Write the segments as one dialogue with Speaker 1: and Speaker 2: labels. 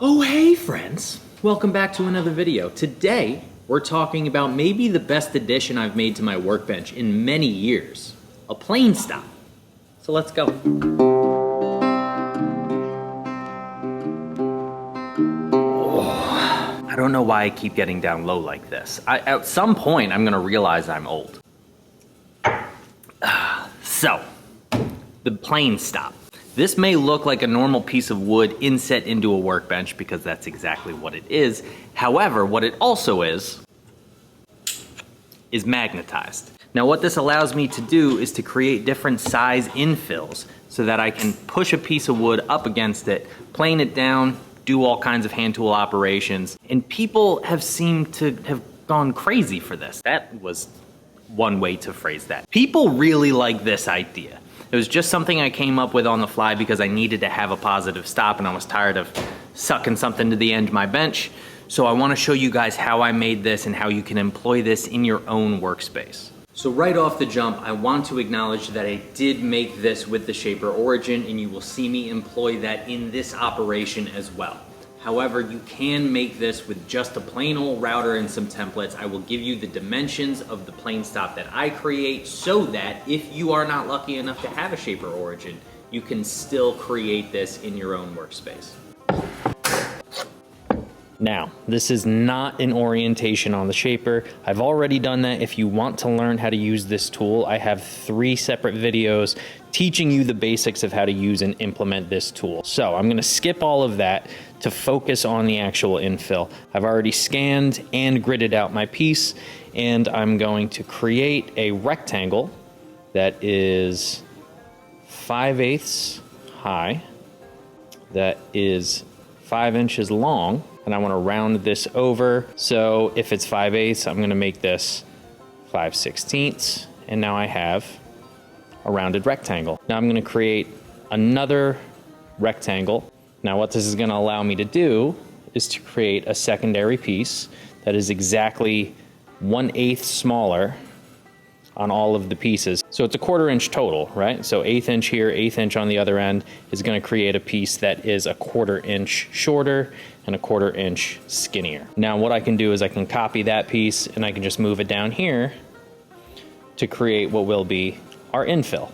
Speaker 1: Oh hey friends, welcome back to another video. Today we're talking about maybe the best addition I've made to my workbench in many years, a plane stop. So let's go. Oh, I don't know why I keep getting down low like this. At some point I'm gonna realize I'm old. So, the plane stop. This may look like a normal piece of wood inset into a workbench because that's exactly what it is. However, what it also is magnetized. Now what this allows me to do is to create different size infills so that I can push a piece of wood up against it, plane it down, do all kinds of hand tool operations, and people have seemed to have gone crazy for this. That was one way to phrase that. People really like this idea. It was just something I came up with on the fly because I needed to have a positive stop and I was tired of sucking something to the end of my bench. So I want to show you guys how I made this and how you can employ this in your own workspace. So right off the jump, I want to acknowledge that I did make this with the Shaper Origin and you will see me employ that in this operation as well. However, you can make this with just a plain old router and some templates. I will give you the dimensions of the plane stop that I create so that if you are not lucky enough to have a Shaper Origin, you can still create this in your own workspace. Now, this is not an orientation on the Shaper. I've already done that. If you want to learn how to use this tool, I have 3 separate videos teaching you the basics of how to use and implement this tool. So I'm gonna skip all of that to focus on the actual infill. I've already scanned and gridded out my piece, and I'm going to create a rectangle that is 5/8 high, that is 5 inches long, and I want to round this over. So if it's 5/8, I'm going to make this 5/16, and now I have a rounded rectangle. Now I'm going to create another rectangle. Now what this is going to allow me to do is to create a secondary piece that is exactly 1/8 smaller on all of the pieces. So it's a 1/4 inch total, right? So 1/8 inch here, 1/8 inch on the other end is going to create a piece that is a 1/4 inch shorter and a 1/4 inch skinnier. Now what I can do is I can copy that piece and I can just move it down here to create what will be our infill.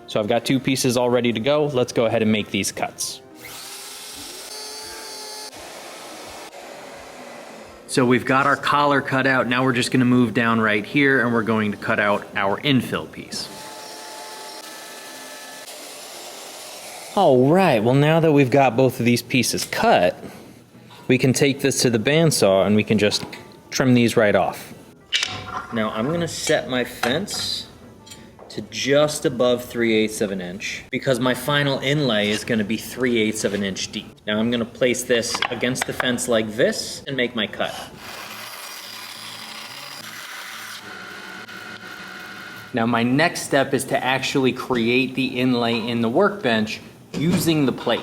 Speaker 1: So I've got 2 pieces all ready to go. Let's go ahead and make these cuts. So we've got our collar cut out. Now we're just gonna move down right here and we're going to cut out our infill piece. All right, well now that we've got both of these pieces cut, we can take this to the bandsaw and we can just trim these right off. Now I'm gonna set my fence to just above 3/8 of an inch because my final inlay is gonna be 3/8 of an inch deep. Now I'm gonna place this against the fence like this and make my cut. Now my next step is to actually create the inlay in the workbench using the plate.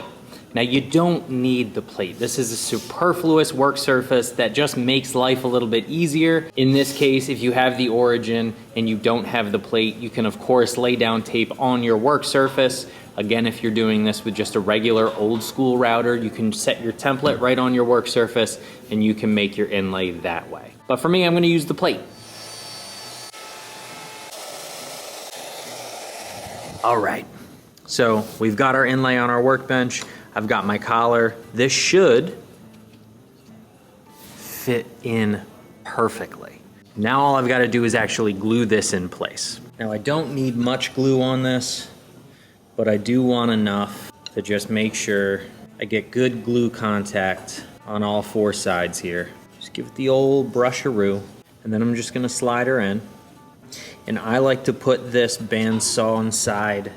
Speaker 1: Now you don't need the plate. This is a superfluous work surface that just makes life a little bit easier. In this case, if you have the Origin and you don't have the plate, you can of course lay down tape on your work surface. Again, if you're doing this with just a regular old school router, you can set your template right on your work surface and you can make your inlay that way. But for me, I'm gonna use the plate. All right, so we've got our inlay on our workbench. I've got my collar. This should fit in perfectly. Now all I've got to do is actually glue this in place. Now I don't need much glue on this, but I do want enough to just make sure I get good glue contact on all 4 sides here. Just give it the old brusharoo, and then I'm just gonna slide her in. And I like to put this bandsaw side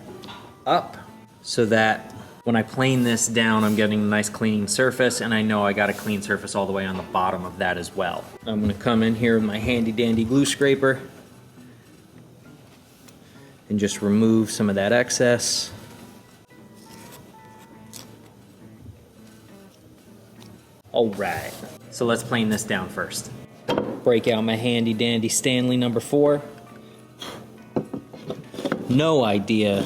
Speaker 1: up so that when I plane this down, I'm getting a nice clean surface, and I know I got a clean surface all the way on the bottom of that as well. I'm gonna come in here with my handy dandy glue scraper and just remove some of that excess. All right, so let's plane this down first. Break out my handy dandy Stanley number 4. No idea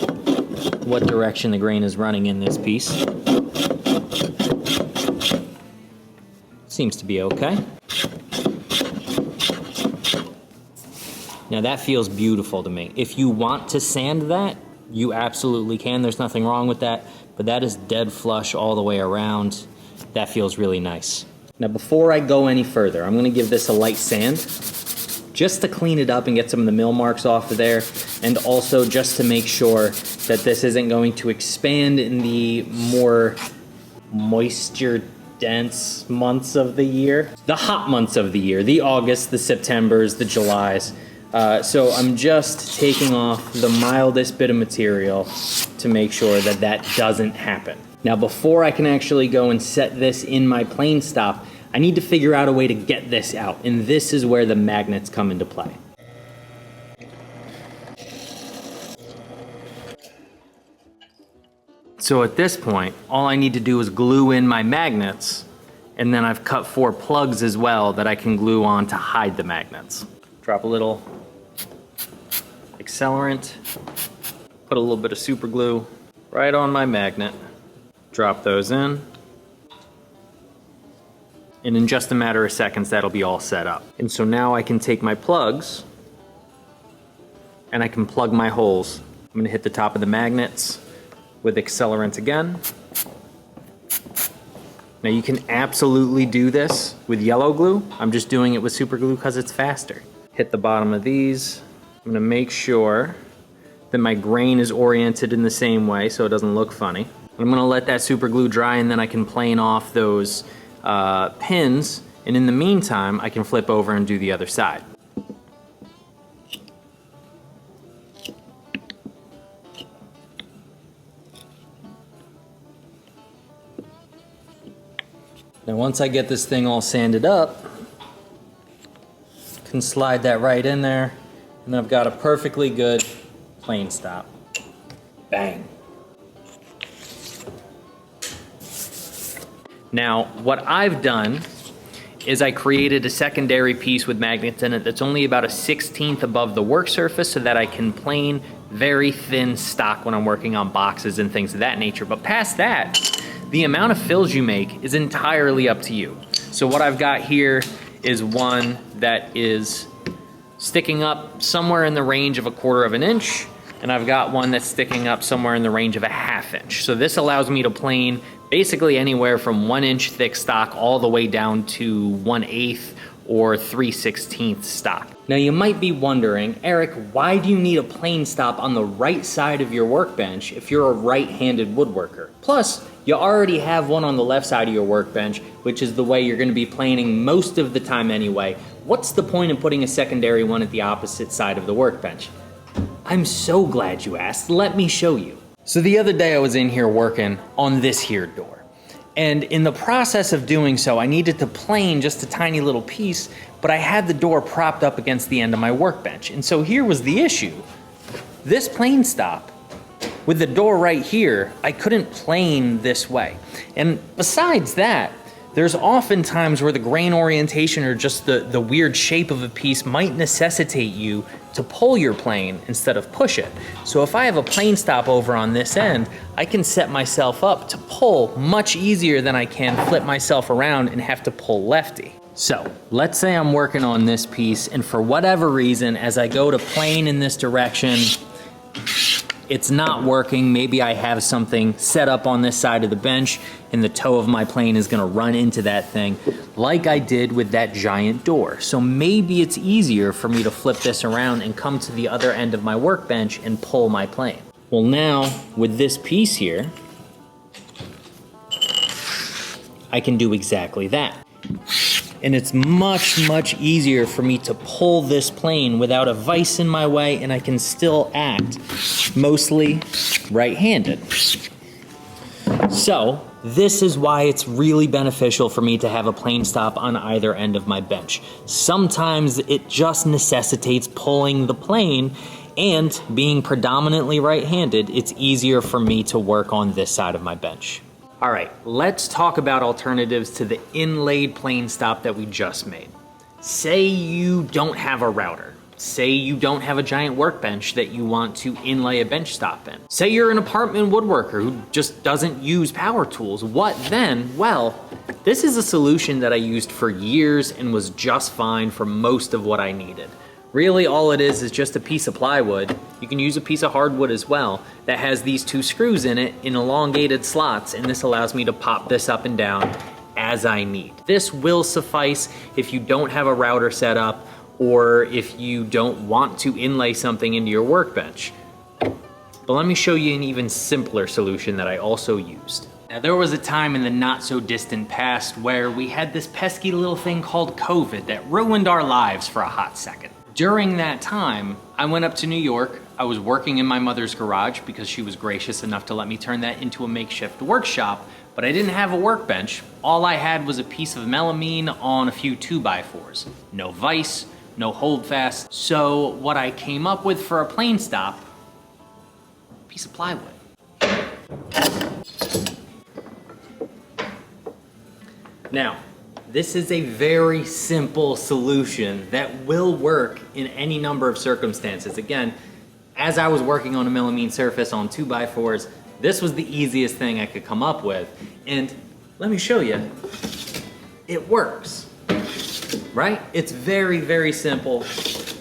Speaker 1: what direction the grain is running in this piece. Seems to be okay. Now that feels beautiful to me. If you want to sand that, you absolutely can. There's nothing wrong with that, but that is dead flush all the way around. That feels really nice. Now before I go any further, I'm gonna give this a light sand just to clean it up and get some of the mill marks off of there, and also just to make sure that this isn't going to expand in the more moisture dense months of the year. The hot months of the year, the Augusts, the Septembers, the Julys. So I'm just taking off the mildest bit of material to make sure that that doesn't happen. Now before I can actually go and set this in my plane stop, I need to figure out a way to get this out, and this is where the magnets come into play. So at this point, all I need to do is glue in my magnets, and then I've cut 4 plugs as well that I can glue on to hide the magnets. Drop a little accelerant, put a little bit of super glue right on my magnet, drop those in, and in just a matter of seconds that'll be all set up. And so now I can take my plugs and I can plug my holes. I'm gonna hit the top of the magnets with accelerant again. Now you can absolutely do this with yellow glue. I'm just doing it with super glue because it's faster. Hit the bottom of these. I'm gonna make sure that my grain is oriented in the same way so it doesn't look funny. I'm gonna let that super glue dry, and then I can plane off those pins, and in the meantime I can flip over and do the other side. Now once I get this thing all sanded up, I can slide that right in there, and I've got a perfectly good plane stop. Bang. Now, what I've done is I created a secondary piece with magnets in it that's only about a 1/16 above the work surface so that I can plane very thin stock when I'm working on boxes and things of that nature. But past that, the amount of fills you make is entirely up to you. So what I've got here is one that is sticking up somewhere in the range of 1/4 of an inch, and I've got one that's sticking up somewhere in the range of 1/2 inch. So this allows me to plane basically anywhere from 1 inch thick stock all the way down to 1/8 or 3/16 stock. Now you might be wondering, Eric, why do you need a plane stop on the right side of your workbench if you're a right-handed woodworker? Plus, you already have one on the left side of your workbench, which is the way you're gonna be planing most of the time anyway. What's the point in putting a secondary one at the opposite side of the workbench? I'm so glad you asked. Let me show you. So the other day I was in here working on this here door. And in the process of doing so, I needed to plane just a tiny little piece, but I had the door propped up against the end of my workbench. And so here was the issue. This plane stop, with the door right here, I couldn't plane this way. And besides that, there's often times where the grain orientation or just the weird shape of a piece might necessitate you to pull your plane instead of push it. So if I have a plane stop over on this end, I can set myself up to pull much easier than I can flip myself around and have to pull lefty. So let's say I'm working on this piece, and for whatever reason, as I go to plane in this direction, it's not working. Maybe I have something set up on this side of the bench and the toe of my plane is gonna run into that thing like I did with that giant door. So maybe it's easier for me to flip this around and come to the other end of my workbench and pull my plane. Well, now with this piece here, I can do exactly that. And it's much, much easier for me to pull this plane without a vise in my way, and I can still act mostly right-handed. So this is why it's really beneficial for me to have a plane stop on either end of my bench. Sometimes it just necessitates pulling the plane, and being predominantly right-handed, it's easier for me to work on this side of my bench. All right, let's talk about alternatives to the inlaid plane stop that we just made. Say you don't have a router. Say you don't have a giant workbench that you want to inlay a bench stop in. Say you're an apartment woodworker who just doesn't use power tools. What then? Well, This is a solution that I used for years and was just fine for most of what I needed. Really, all it is just a piece of plywood. You can use a piece of hardwood as well that has these 2 screws in it in elongated slots, and this allows me to pop this up and down as I need. This will suffice if you don't have a router set up or if you don't want to inlay something into your workbench. But let me show you an even simpler solution that I also used. Now, there was a time in the not so distant past where we had this pesky little thing called COVID that ruined our lives for a hot second. During that time, I went up to New York. I was working in my mother's garage because she was gracious enough to let me turn that into a makeshift workshop, but I didn't have a workbench. All I had was a piece of melamine on a few 2x4s. No vise, no holdfast. So what I came up with for a plane stop, a piece of plywood. Now, this is a very simple solution that will work in any number of circumstances. Again, as I was working on a melamine surface on 2x4s, this was the easiest thing I could come up with. And let me show you, it works, right? It's very, very simple,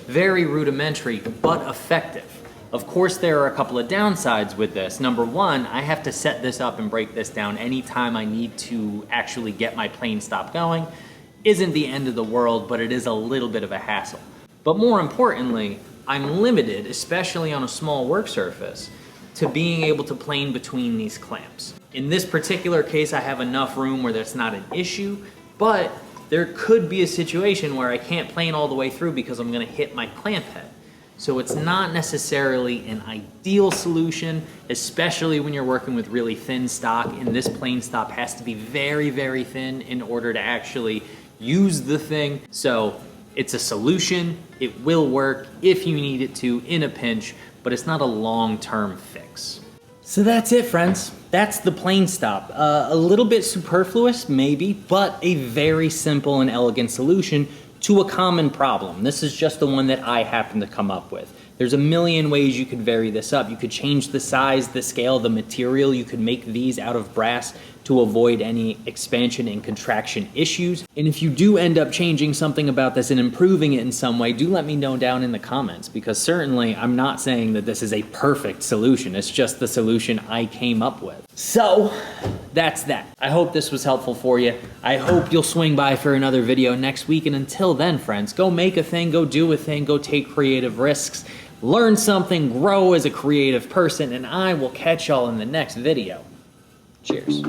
Speaker 1: very rudimentary, but effective. Of course, there are a couple of downsides with this. Number one, I have to set this up and break this down anytime I need to actually get my plane stop going. Isn't the end of the world, but it is a little bit of a hassle. But more importantly, I'm limited, especially on a small work surface, to being able to plane between these clamps. In this particular case, I have enough room where that's not an issue, but there could be a situation where I can't plane all the way through because I'm gonna hit my clamp head. So it's not necessarily an ideal solution, especially when you're working with really thin stock, and this plane stop has to be very, very thin in order to actually use the thing. So it's a solution, it will work if you need it to in a pinch, but it's not a long-term fix. So that's it, friends. That's the plane stop. A little bit superfluous, maybe, but a very simple and elegant solution to a common problem. This is just the one that I happen to come up with. There's a million ways you could vary this up. You could change the size, the scale, the material. You could make these out of brass to avoid any expansion and contraction issues. And if you do end up changing something about this and improving it in some way, do let me know down in the comments, because certainly I'm not saying that this is a perfect solution. It's just the solution I came up with. So that's that. I hope this was helpful for you. I hope you'll swing by for another video next week. And until then, friends, go make a thing, go do a thing, go take creative risks, learn something, grow as a creative person, and I will catch y'all in the next video. Cheers.